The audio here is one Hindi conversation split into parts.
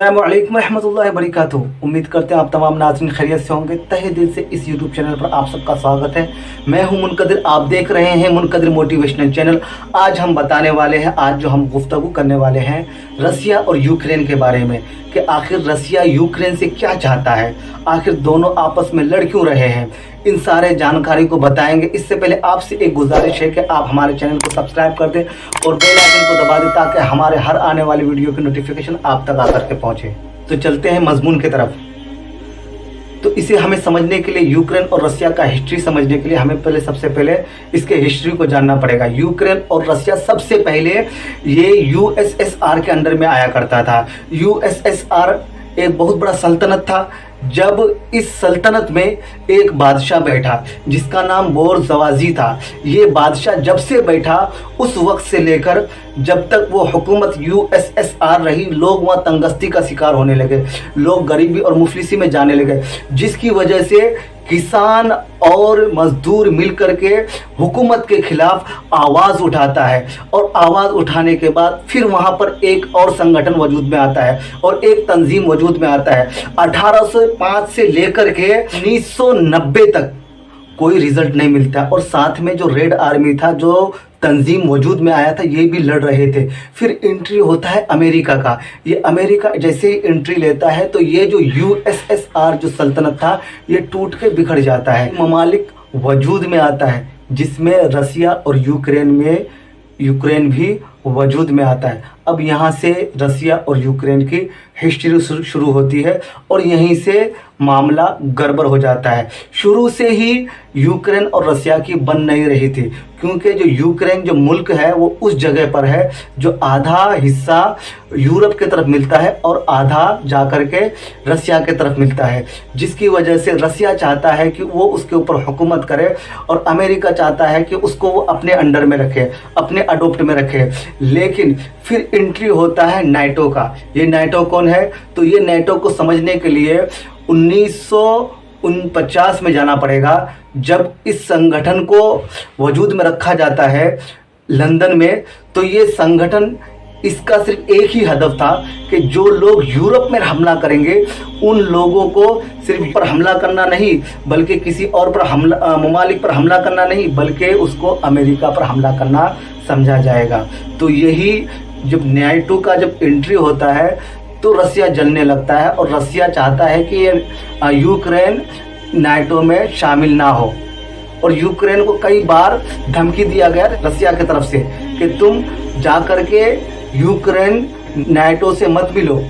अस्सलामुअलैकुम रहमतुल्लाहि व बरकातुहू। उम्मीद करते हैं आप तमाम नाज़रीन खैरियत से होंगे। तहे दिल से इस यूट्यूब चैनल पर आप सबका स्वागत है। मैं हूं मुनकदिर, आप देख रहे हैं मुनकदिर मोटिवेशनल चैनल। आज हम बताने वाले हैं, आज जो हम गुफ्तगू करने वाले हैं रसिया और यूक्रेन के बारे में कि आखिर रसिया यूक्रेन से क्या चाहता है, आखिर दोनों आपस में लड़ क्यों रहे हैं, इन सारे जानकारी को बताएंगे। इससे पहले आपसे एक गुजारिश है कि आप हमारे चैनल को सब्सक्राइब कर दें और बेल आइकन को दबा दें ताकि हमारे हर आने वाली वीडियो की नोटिफिकेशन आप तक आकर के पहुंचे। तो चलते हैं मजमून की तरफ। तो इसे हमें समझने के लिए, यूक्रेन और रसिया का हिस्ट्री समझने के लिए हमें सबसे पहले इसके हिस्ट्री को जानना पड़ेगा। यूक्रेन और रसिया सबसे पहले ये यूएसएसआर के अंडर में आया करता था। यूएसएसआर एक बहुत बड़ा सल्तनत था। जब इस सल्तनत में एक बादशाह बैठा जिसका नाम बोरज़वाजी था। ये बादशाह जब से बैठा उस वक्त से लेकर जब तक वो हुकूमत यूएसएसआर रही, लोग वहाँ तंगस्ती का शिकार होने लगे, लोग गरीबी और मुफलिसी में जाने लगे, जिसकी वजह से किसान और मजदूर मिलकर के हुकूमत के खिलाफ आवाज़ उठाता है। और आवाज़ उठाने के बाद फिर वहाँ पर एक और संगठन वजूद में आता है और एक तंजीम वजूद में आता है। 1805 से लेकर के 1990 तक कोई रिजल्ट नहीं मिलता। और साथ में जो रेड आर्मी था, जो तंजीम वजूद में आया था, ये भी लड़ रहे थे। फिर एंट्री होता है अमेरिका का। ये अमेरिका जैसे ही एंट्री लेता है तो ये जो यूएसएसआर जो सल्तनत था ये टूट के बिखर जाता है। ममालिक वजूद में आता है जिसमें रसिया और यूक्रेन भी वजूद में आता है। अब यहाँ से रसिया और यूक्रेन की हिस्ट्री शुरू होती है और यहीं से मामला गड़बड़ हो जाता है। शुरू से ही यूक्रेन और रसिया की बन नहीं रही थी, क्योंकि जो यूक्रेन जो मुल्क है वो उस जगह पर है जो आधा हिस्सा यूरोप के तरफ मिलता है और आधा जाकर के रसिया के तरफ मिलता है, जिसकी वजह से रसिया चाहता है कि वो उसके ऊपर हुकूमत करे और अमेरिका चाहता है कि उसको वो अपने अंडर में रखे, अपने अडोप्ट में रखे। लेकिन फिर एंट्री होता है नाटो का। ये नाटो कौन है? तो ये नाटो को समझने के लिए 1949 में जाना पड़ेगा, जब इस संगठन को वजूद में रखा जाता है लंदन में। तो ये संगठन, इसका सिर्फ एक ही हदफ था कि जो लोग यूरोप में हमला करेंगे उन लोगों को सिर्फ पर हमला करना नहीं, बल्कि किसी और पर हमला, ममालिक पर हमला करना नहीं, बल्कि उसको अमेरिका पर हमला करना समझा जाएगा। तो यही जब नाटो का जब एंट्री होता है तो रसिया जलने लगता है और रसिया चाहता है कि ये यूक्रेन नाटो में शामिल ना हो। और यूक्रेन को कई बार धमकी दिया गया रसिया की तरफ से कि तुम जा कर के यूक्रेन नाटो से मत मिलो।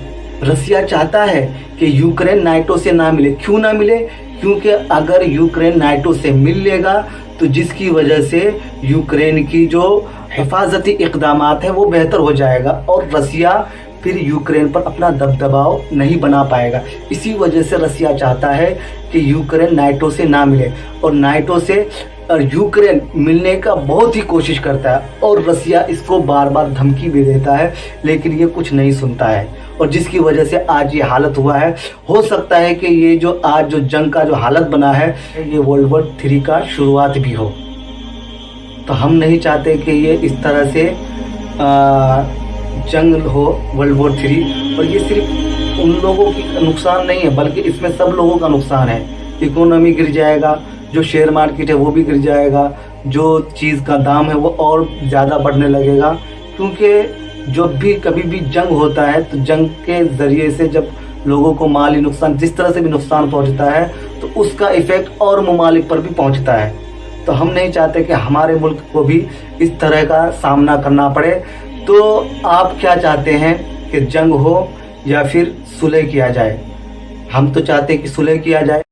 रसिया चाहता है कि यूक्रेन नाटो से ना मिले। क्यों ना मिले? क्योंकि अगर यूक्रेन नाटो से मिल लेगा तो जिसकी वजह से यूक्रेन की जो हिफाजती इक़दामात है वो बेहतर हो जाएगा और रसिया फिर यूक्रेन पर अपना दबदबाव नहीं बना पाएगा। इसी वजह से रसिया चाहता है कि यूक्रेन नाटो से ना मिले और नाटो से यूक्रेन मिलने का बहुत ही कोशिश करता है और रसिया इसको बार बार धमकी भी देता है, लेकिन ये कुछ नहीं सुनता है और जिसकी वजह से आज ये हालत हुआ है। हो सकता है कि ये जो आज जो जंग का जो हालत बना है ये वर्ल्ड वॉर 3 का शुरुआत भी हो। तो हम नहीं चाहते कि ये इस तरह से जंग हो वर्ल्ड वॉर 3। और ये सिर्फ उन लोगों की नुकसान नहीं है, बल्कि इसमें सब लोगों का नुकसान है। इकोनॉमी गिर जाएगा, जो शेयर मार्केट है वो भी गिर जाएगा, जो चीज़ का दाम है वो और ज़्यादा बढ़ने लगेगा। क्योंकि जब भी कभी भी जंग होता है तो जंग के ज़रिए से जब लोगों को माली नुकसान, जिस तरह से भी नुकसान पहुंचता है, तो उसका इफ़ेक्ट और ममालिक पर भी पहुंचता है। तो हम नहीं चाहते कि हमारे मुल्क को भी इस तरह का सामना करना पड़े। तो आप क्या चाहते हैं कि जंग हो या फिर सुलह किया जाए? हम तो चाहते हैं कि सुलह किया जाए।